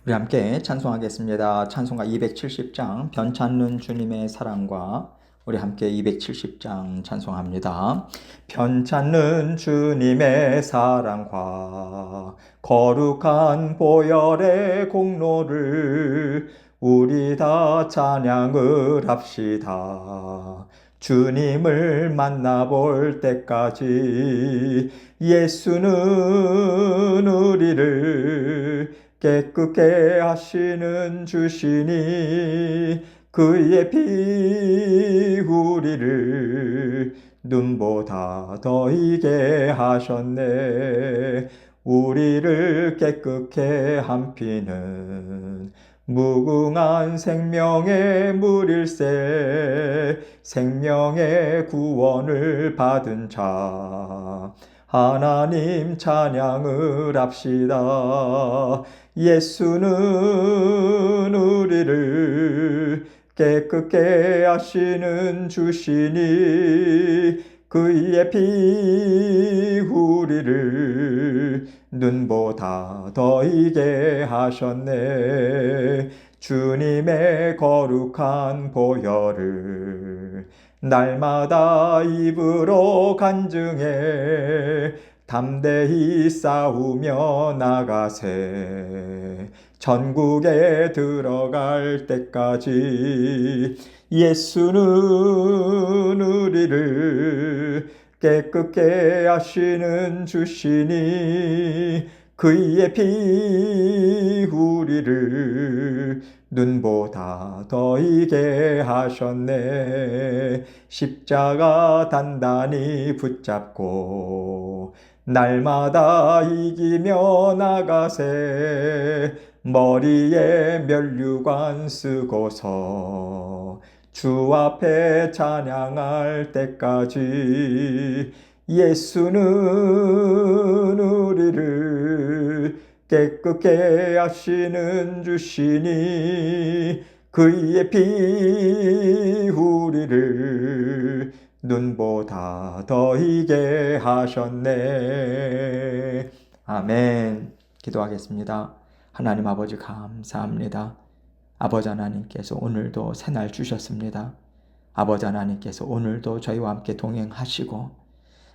우리 함께 찬송하겠습니다. 찬송가 270장 변찮는 주님의 사랑과 우리 함께 270장 찬송합니다. 변찮는 주님의 사랑과 거룩한 보혈의 공로를 우리 다 찬양을 합시다. 주님을 만나볼 때까지 예수는 우리를 깨끗게 하시는 주시니 그의 피 우리를 눈보다 더 이게 하셨네. 우리를 깨끗게 한 피는 무궁한 생명의 물일세. 생명의 구원을 받은 자 하나님 찬양을 합시다. 예수는 우리를 깨끗게 하시는 주시니 그의 피 우리를 눈보다 더 이게 하셨네. 주님의 거룩한 보혈을 날마다 입으로 간증해 담대히 싸우며 나가세. 천국에 들어갈 때까지 예수는 우리를 깨끗게 하시는 주시니 그의 피 우리를 눈보다 더 이게 하셨네. 십자가 단단히 붙잡고 날마다 이기며 나가세. 머리에 면류관 쓰고서 주 앞에 찬양할 때까지 예수는 우리를 깨끗게 하시는 주시니 그의 피 우리를 눈보다 더 이게 하셨네. 아멘. 기도하겠습니다. 하나님 아버지 감사합니다. 아버지 하나님께서 오늘도 새날 주셨습니다. 아버지 하나님께서 오늘도 저희와 함께 동행하시고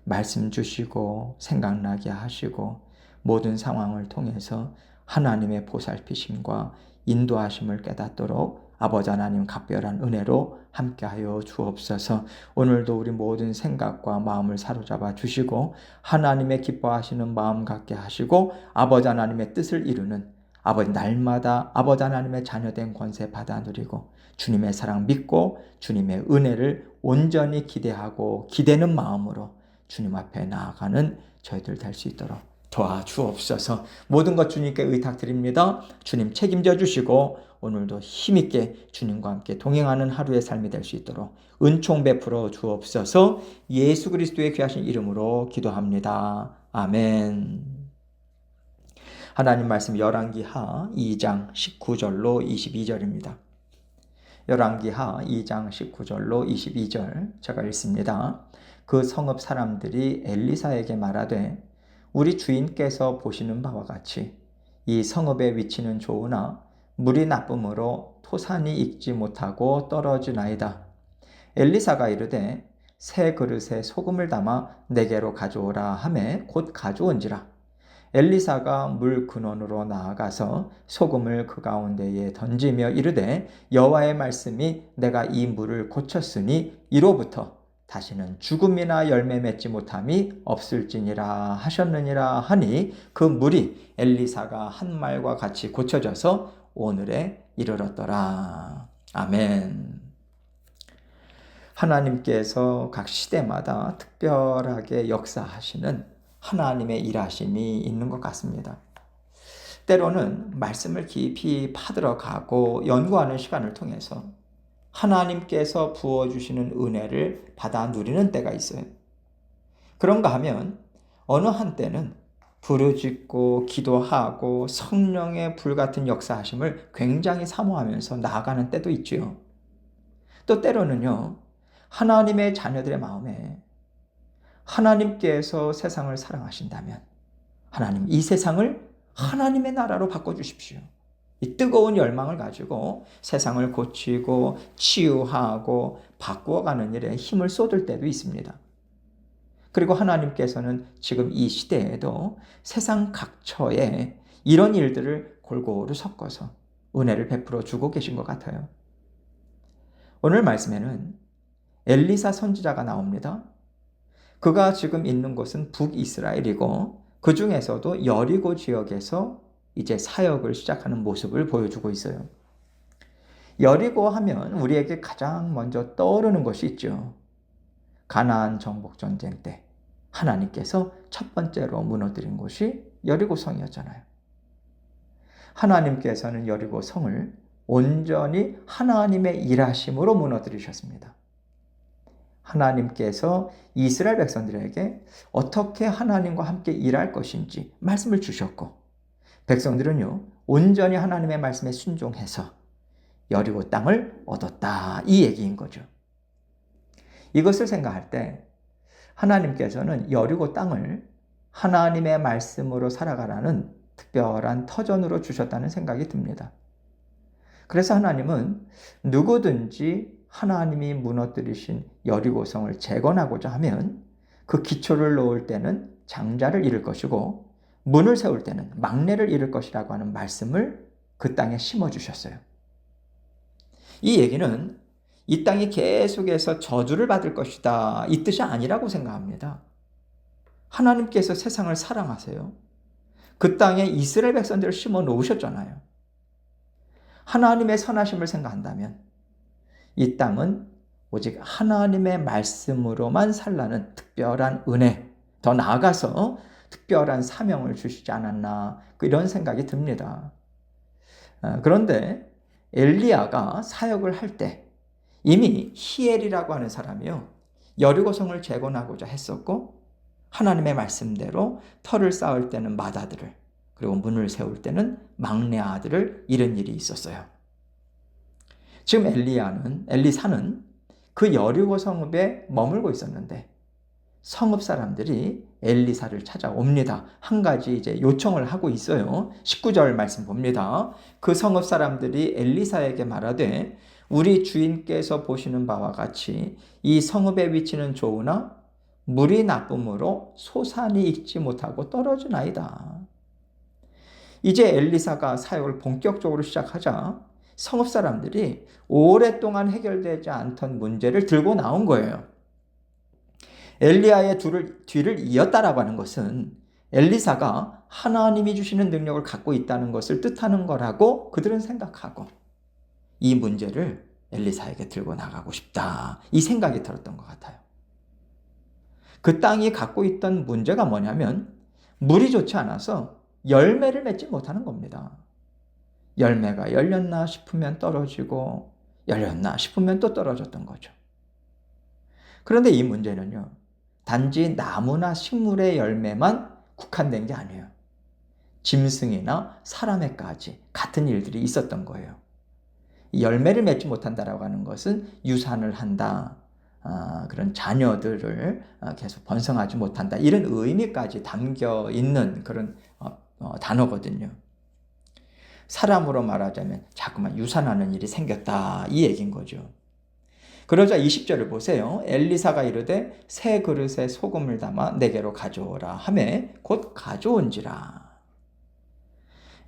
말씀 주시고 생각나게 하시고 모든 상황을 통해서 하나님의 보살피심과 인도하심을 깨닫도록 아버지 하나님 각별한 은혜로 함께하여 주옵소서. 오늘도 우리 모든 생각과 마음을 사로잡아 주시고 하나님의 기뻐하시는 마음 갖게 하시고 아버지 하나님의 뜻을 이루는 아버지 날마다 아버지 하나님의 자녀된 권세 받아 누리고 주님의 사랑 믿고 주님의 은혜를 온전히 기대하고 기대는 마음으로 주님 앞에 나아가는 저희들 될 수 있도록 도와주옵소서. 모든 것 주님께 의탁드립니다. 주님 책임져 주시고 오늘도 힘있게 주님과 함께 동행하는 하루의 삶이 될 수 있도록 은총 베풀어 주옵소서. 예수 그리스도의 귀하신 이름으로 기도합니다. 아멘. 하나님 말씀 열왕기하 2장 19절로 22절입니다. 열왕기하 2장 19절로 22절 제가 읽습니다. 그 성읍 사람들이 엘리사에게 말하되 우리 주인께서 보시는 바와 같이 이 성읍의 위치는 좋으나 물이 나쁨으로 토산이 익지 못하고 떨어지나이다. 엘리사가 이르되 새 그릇에 소금을 담아 내게로 가져오라 하매 곧 가져온지라. 엘리사가 물 근원으로 나아가서 소금을 그 가운데에 던지며 이르되 여호와의 말씀이 내가 이 물을 고쳤으니 이로부터 다시는 죽음이나 열매 맺지 못함이 없을지니라 하셨느니라 하니 그 물이 엘리사가 한 말과 같이 고쳐져서 오늘에 이르렀더라. 아멘. 하나님께서 각 시대마다 특별하게 역사하시는 하나님의 일하심이 있는 것 같습니다. 때로는 말씀을 깊이 파들어가고 연구하는 시간을 통해서 하나님께서 부어주시는 은혜를 받아 누리는 때가 있어요. 그런가 하면 어느 한때는 부르짖고 기도하고 성령의 불같은 역사하심을 굉장히 사모하면서 나아가는 때도 있죠. 또 때로는요, 하나님의 자녀들의 마음에 하나님께서 세상을 사랑하신다면 하나님 이 세상을 하나님의 나라로 바꿔주십시오. 이 뜨거운 열망을 가지고 세상을 고치고 치유하고 바꾸어가는 일에 힘을 쏟을 때도 있습니다. 그리고 하나님께서는 지금 이 시대에도 세상 각처에 이런 일들을 골고루 섞어서 은혜를 베풀어 주고 계신 것 같아요. 오늘 말씀에는 엘리사 선지자가 나옵니다. 그가 지금 있는 곳은 북이스라엘이고 그 중에서도 여리고 지역에서 이제 사역을 시작하는 모습을 보여주고 있어요. 여리고 하면 우리에게 가장 먼저 떠오르는 것이 있죠. 가나안 정복 전쟁 때 하나님께서 첫 번째로 무너뜨린 곳이 여리고 성이었잖아요. 하나님께서는 여리고 성을 온전히 하나님의 일하심으로 무너뜨리셨습니다. 하나님께서 이스라엘 백성들에게 어떻게 하나님과 함께 일할 것인지 말씀을 주셨고, 백성들은요 온전히 하나님의 말씀에 순종해서 여리고 땅을 얻었다, 이 얘기인 거죠. 이것을 생각할 때 하나님께서는 여리고 땅을 하나님의 말씀으로 살아가라는 특별한 터전으로 주셨다는 생각이 듭니다. 그래서 하나님은 누구든지 하나님이 무너뜨리신 여리고성을 재건하고자 하면 그 기초를 놓을 때는 장자를 잃을 것이고 문을 세울 때는 막내를 잃을 것이라고 하는 말씀을 그 땅에 심어주셨어요. 이 얘기는 이 땅이 계속해서 저주를 받을 것이다, 이 뜻이 아니라고 생각합니다. 하나님께서 세상을 사랑하세요. 그 땅에 이스라엘 백성들을 심어 놓으셨잖아요. 하나님의 선하심을 생각한다면 이 땅은 오직 하나님의 말씀으로만 살라는 특별한 은혜, 더 나아가서 특별한 사명을 주시지 않았나, 이런 생각이 듭니다. 그런데 엘리야가 사역을 할 때 이미 히엘이라고 하는 사람이요 여리고성을 재건하고자 했었고, 하나님의 말씀대로 터를 쌓을 때는 맏아들을, 그리고 문을 세울 때는 막내 아들을 잃은 일이 있었어요. 지금 엘리사는 그 여리고 성읍에 머물고 있었는데 성읍 사람들이 엘리사를 찾아옵니다. 한 가지 이제 요청을 하고 있어요. 19절 말씀 봅니다. 그 성읍 사람들이 엘리사에게 말하되 우리 주인께서 보시는 바와 같이 이 성읍의 위치는 좋으나 물이 나쁨으로 소산이 익지 못하고 떨어지나이다. 이제 엘리사가 사역을 본격적으로 시작하자 성읍 사람들이 오랫동안 해결되지 않던 문제를 들고 나온 거예요. 엘리야의 뒤를 이었다라고 하는 것은 엘리사가 하나님이 주시는 능력을 갖고 있다는 것을 뜻하는 거라고 그들은 생각하고 이 문제를 엘리사에게 들고 나가고 싶다, 이 생각이 들었던 것 같아요. 그 땅이 갖고 있던 문제가 뭐냐면 물이 좋지 않아서 열매를 맺지 못하는 겁니다. 열매가 열렸나 싶으면 떨어지고 열렸나 싶으면 또 떨어졌던 거죠. 그런데 이 문제는요 단지 나무나 식물의 열매만 국한된 게 아니에요. 짐승이나 사람에까지 같은 일들이 있었던 거예요. 열매를 맺지 못한다라고 하는 것은 유산을 한다, 그런 자녀들을 계속 번성하지 못한다, 이런 의미까지 담겨 있는 그런 단어거든요. 사람으로 말하자면 자꾸만 유산하는 일이 생겼다, 이 얘기인 거죠. 그러자 20절을 보세요. 엘리사가 이르되 새 그릇에 소금을 담아 내게로 가져오라 하매 곧 가져온지라.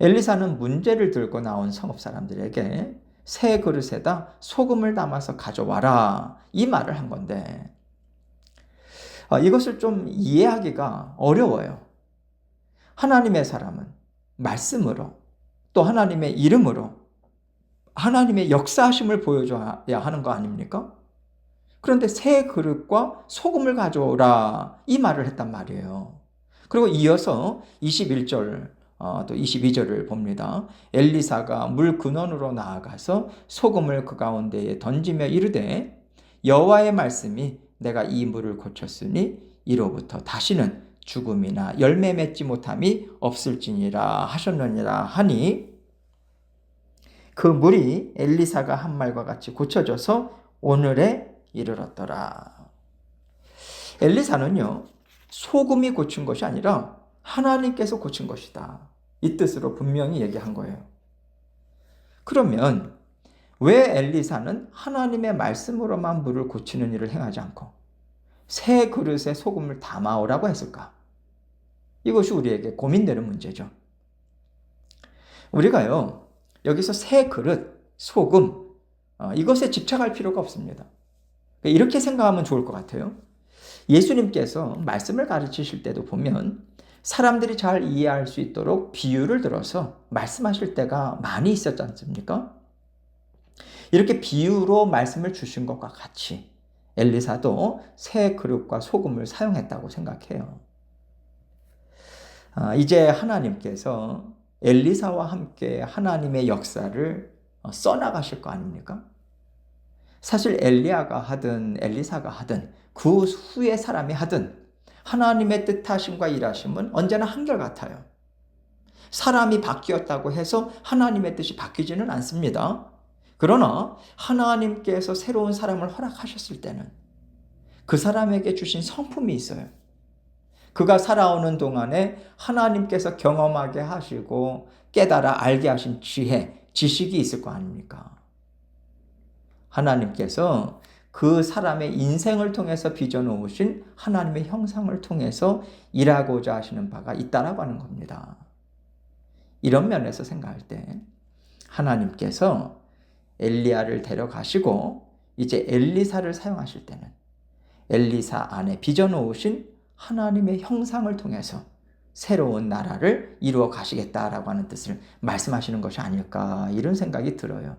엘리사는 문제를 들고 나온 성읍 사람들에게 새 그릇에다 소금을 담아서 가져와라, 이 말을 한 건데 이것을 좀 이해하기가 어려워요. 하나님의 사람은 말씀으로 또 하나님의 이름으로 하나님의 역사하심을 보여줘야 하는 거 아닙니까? 그런데 새 그릇과 소금을 가져오라, 이 말을 했단 말이에요. 그리고 이어서 21절 또 22절을 봅니다. 엘리사가 물 근원으로 나아가서 소금을 그 가운데에 던지며 이르되 여호와의 말씀이 내가 이 물을 고쳤으니 이로부터 다시는 죽음이나 열매 맺지 못함이 없을지니라 하셨느니라 하니 그 물이 엘리사가 한 말과 같이 고쳐져서 오늘에 이르렀더라. 엘리사는요 소금이 고친 것이 아니라 하나님께서 고친 것이다, 이 뜻으로 분명히 얘기한 거예요. 그러면 왜 엘리사는 하나님의 말씀으로만 물을 고치는 일을 행하지 않고 새 그릇에 소금을 담아오라고 했을까? 이것이 우리에게 고민되는 문제죠. 우리가요, 여기서 새 그릇, 소금, 이것에 집착할 필요가 없습니다. 이렇게 생각하면 좋을 것 같아요. 예수님께서 말씀을 가르치실 때도 보면 사람들이 잘 이해할 수 있도록 비유를 들어서 말씀하실 때가 많이 있었지 않습니까? 이렇게 비유로 말씀을 주신 것과 같이 엘리사도 새 그릇과 소금을 사용했다고 생각해요. 이제 하나님께서 엘리사와 함께 하나님의 역사를 써나가실 거 아닙니까? 사실 엘리야가 하든 엘리사가 하든 그 후의 사람이 하든 하나님의 뜻하심과 일하심은 언제나 한결같아요. 사람이 바뀌었다고 해서 하나님의 뜻이 바뀌지는 않습니다. 그러나 하나님께서 새로운 사람을 허락하셨을 때는 그 사람에게 주신 성품이 있어요. 그가 살아오는 동안에 하나님께서 경험하게 하시고 깨달아 알게 하신 지혜, 지식이 있을 거 아닙니까? 하나님께서 그 사람의 인생을 통해서 빚어놓으신 하나님의 형상을 통해서 일하고자 하시는 바가 있다라고 하는 겁니다. 이런 면에서 생각할 때 하나님께서 엘리야를 데려가시고 이제 엘리사를 사용하실 때는 엘리사 안에 빚어놓으신 하나님의 형상을 통해서 새로운 나라를 이루어 가시겠다라고 하는 뜻을 말씀하시는 것이 아닐까 이런 생각이 들어요.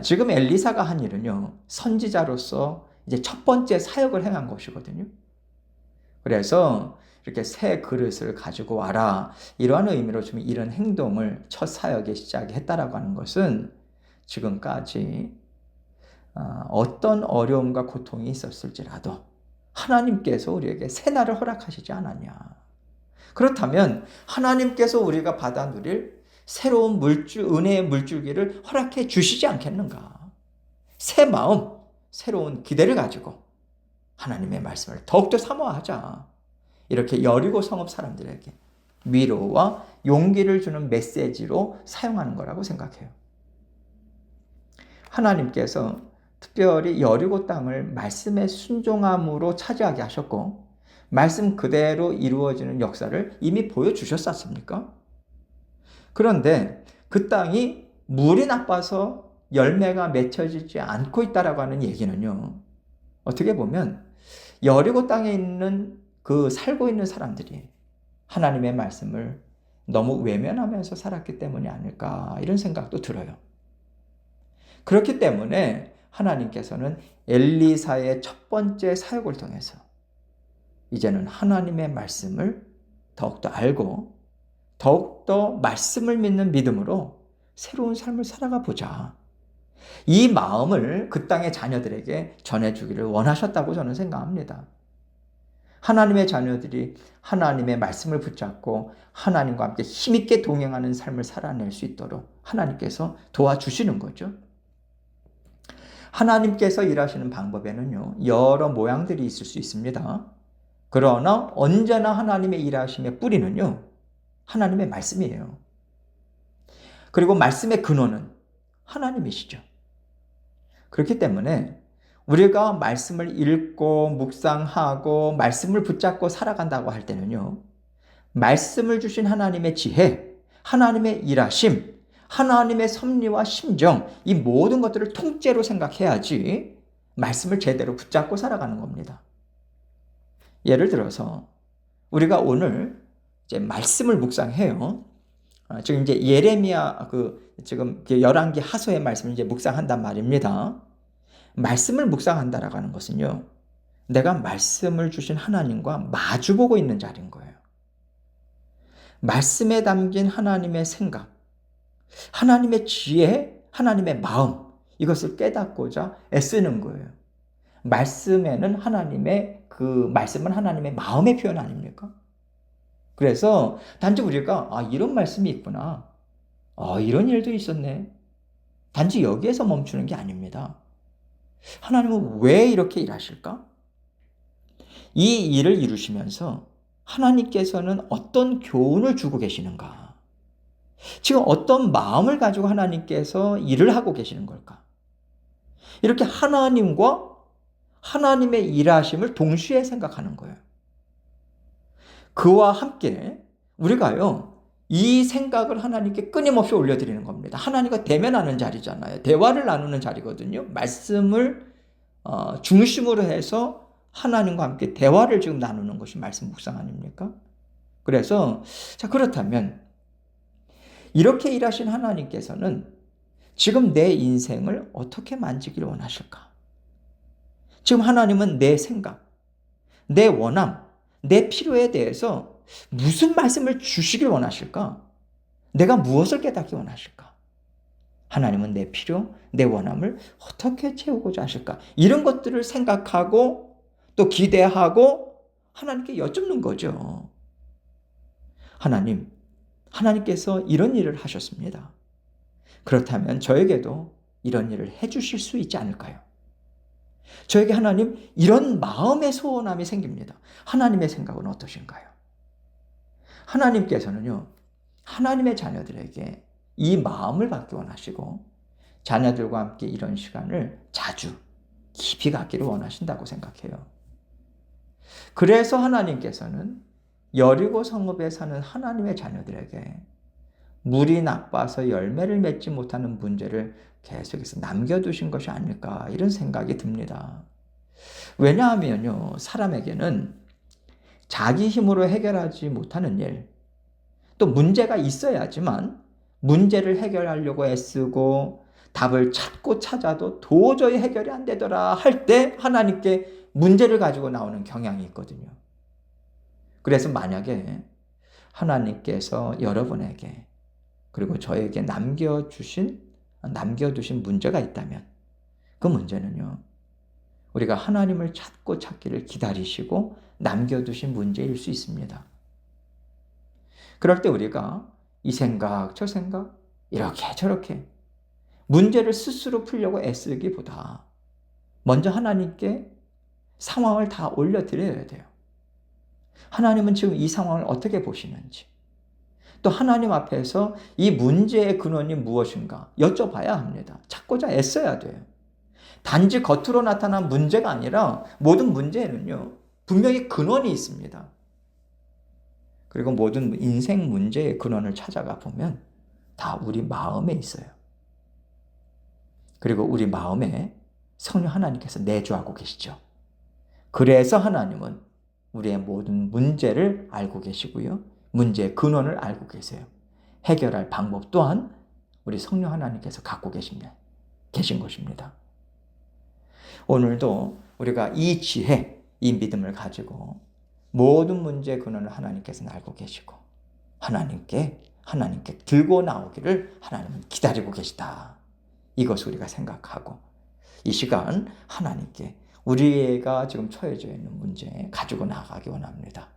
지금 엘리사가 한 일은요, 선지자로서 이제 첫 번째 사역을 행한 것이거든요. 그래서 이렇게 새 그릇을 가지고 와라 이러한 의미로 좀 이런 행동을 첫 사역에 시작했다라고 하는 것은 지금까지 어떤 어려움과 고통이 있었을지라도 하나님께서 우리에게 새 날을 허락하시지 않았냐. 그렇다면 하나님께서 우리가 받아 누릴 새로운 은혜의 물줄기를 허락해 주시지 않겠는가? 새 마음, 새로운 기대를 가지고 하나님의 말씀을 더욱더 사모하자. 이렇게 여리고 성읍 사람들에게 위로와 용기를 주는 메시지로 사용하는 거라고 생각해요. 하나님께서 특별히 여리고 땅을 말씀의 순종함으로 차지하게 하셨고 말씀 그대로 이루어지는 역사를 이미 보여주셨었습니까? 그런데 그 땅이 물이 나빠서 열매가 맺혀지지 않고 있다라고 하는 얘기는요. 어떻게 보면 여리고 땅에 있는 살고 있는 사람들이 하나님의 말씀을 너무 외면하면서 살았기 때문이 아닐까 이런 생각도 들어요. 그렇기 때문에 하나님께서는 엘리사의 첫 번째 사역을 통해서 이제는 하나님의 말씀을 더욱더 알고 더욱더 말씀을 믿는 믿음으로 새로운 삶을 살아가 보자. 이 마음을 그 땅의 자녀들에게 전해주기를 원하셨다고 저는 생각합니다. 하나님의 자녀들이 하나님의 말씀을 붙잡고 하나님과 함께 힘있게 동행하는 삶을 살아낼 수 있도록 하나님께서 도와주시는 거죠. 하나님께서 일하시는 방법에는요, 여러 모양들이 있을 수 있습니다. 그러나 언제나 하나님의 일하심의 뿌리는요, 하나님의 말씀이에요. 그리고 말씀의 근원은 하나님이시죠. 그렇기 때문에 우리가 말씀을 읽고 묵상하고 말씀을 붙잡고 살아간다고 할 때는요, 말씀을 주신 하나님의 지혜, 하나님의 일하심, 하나님의 섭리와 심정, 이 모든 것들을 통째로 생각해야지 말씀을 제대로 붙잡고 살아가는 겁니다. 예를 들어서 우리가 오늘 이제 말씀을 묵상해요. 지금 이제 예레미야 지금 열왕기 하서의 말씀을 이제 묵상한단 말입니다. 말씀을 묵상한다라고 하는 것은요, 내가 말씀을 주신 하나님과 마주보고 있는 자리인 거예요. 말씀에 담긴 하나님의 생각, 하나님의 지혜, 하나님의 마음, 이것을 깨닫고자 애쓰는 거예요. 말씀은 하나님의 마음의 표현 아닙니까? 그래서 단지 우리가 이런 말씀이 있구나, 이런 일도 있었네, 단지 여기에서 멈추는 게 아닙니다. 하나님은 왜 이렇게 일하실까? 이 일을 이루시면서 하나님께서는 어떤 교훈을 주고 계시는가? 지금 어떤 마음을 가지고 하나님께서 일을 하고 계시는 걸까? 이렇게 하나님과 하나님의 일하심을 동시에 생각하는 거예요. 그와 함께 우리가요, 이 생각을 하나님께 끊임없이 올려드리는 겁니다. 하나님과 대면하는 자리잖아요. 대화를 나누는 자리거든요. 말씀을 중심으로 해서 하나님과 함께 대화를 지금 나누는 것이 말씀 묵상 아닙니까? 그래서 자, 그렇다면 이렇게 일하신 하나님께서는 지금 내 인생을 어떻게 만지기를 원하실까? 지금 하나님은 내 생각, 내 원함, 내 필요에 대해서 무슨 말씀을 주시길 원하실까? 내가 무엇을 깨닫기 원하실까? 하나님은 내 필요, 내 원함을 어떻게 채우고자 하실까? 이런 것들을 생각하고 또 기대하고 하나님께 여쭙는 거죠. 하나님께서 이런 일을 하셨습니다. 그렇다면 저에게도 이런 일을 해주실 수 있지 않을까요? 저에게 하나님, 이런 마음의 소원함이 생깁니다. 하나님의 생각은 어떠신가요? 하나님께서는요, 하나님의 자녀들에게 이 마음을 갖기 원하시고 자녀들과 함께 이런 시간을 자주 깊이 갖기를 원하신다고 생각해요. 그래서 하나님께서는 여리고 성읍에 사는 하나님의 자녀들에게 물이 나빠서 열매를 맺지 못하는 문제를 계속해서 남겨두신 것이 아닐까, 이런 생각이 듭니다. 왜냐하면요, 사람에게는 자기 힘으로 해결하지 못하는 일, 또 문제가 있어야지만 문제를 해결하려고 애쓰고 답을 찾고 찾아도 도저히 해결이 안 되더라 할 때 하나님께 문제를 가지고 나오는 경향이 있거든요. 그래서 만약에 하나님께서 여러분에게 그리고 저에게 남겨두신 문제가 있다면 그 문제는요, 우리가 하나님을 찾고 찾기를 기다리시고 남겨두신 문제일 수 있습니다. 그럴 때 우리가 이 생각 저 생각 이렇게 저렇게 문제를 스스로 풀려고 애쓰기보다 먼저 하나님께 상황을 다 올려드려야 돼요. 하나님은 지금 이 상황을 어떻게 보시는지, 또 하나님 앞에서 이 문제의 근원이 무엇인가 여쭤봐야 합니다. 찾고자 애써야 돼요. 단지 겉으로 나타난 문제가 아니라 모든 문제에는요, 분명히 근원이 있습니다. 그리고 모든 인생 문제의 근원을 찾아가 보면 다 우리 마음에 있어요. 그리고 우리 마음에 성령 하나님께서 내주하고 계시죠. 그래서 하나님은 우리의 모든 문제를 알고 계시고요, 문제의 근원을 알고 계세요. 해결할 방법 또한 우리 성령 하나님께서 갖고 계신 것입니다. 오늘도 우리가 이 지혜, 이 믿음을 가지고 모든 문제의 근원을 하나님께서는 알고 계시고 하나님께 들고 나오기를 하나님은 기다리고 계시다. 이것을 우리가 생각하고 이 시간 하나님께 우리가 지금 처해져 있는 문제 가지고 나가기 원합니다.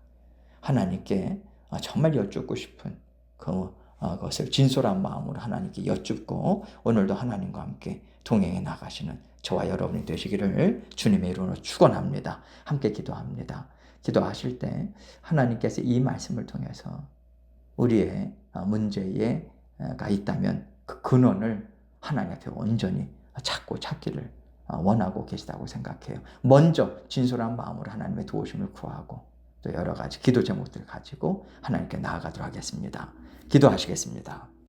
하나님께 정말 여쭙고 싶은 그것을 진솔한 마음으로 하나님께 여쭙고 오늘도 하나님과 함께 동행해 나가시는 저와 여러분이 되시기를 주님의 이름으로 축원합니다. 함께 기도합니다. 기도하실 때 하나님께서 이 말씀을 통해서 우리의 문제가 있다면 그 근원을 하나님 앞에 온전히 찾고 찾기를 원하고 계시다고 생각해요. 먼저 진솔한 마음으로 하나님의 도우심을 구하고 또 여러 가지 기도 제목들을 가지고 하나님께 나아가도록 하겠습니다. 기도하시겠습니다.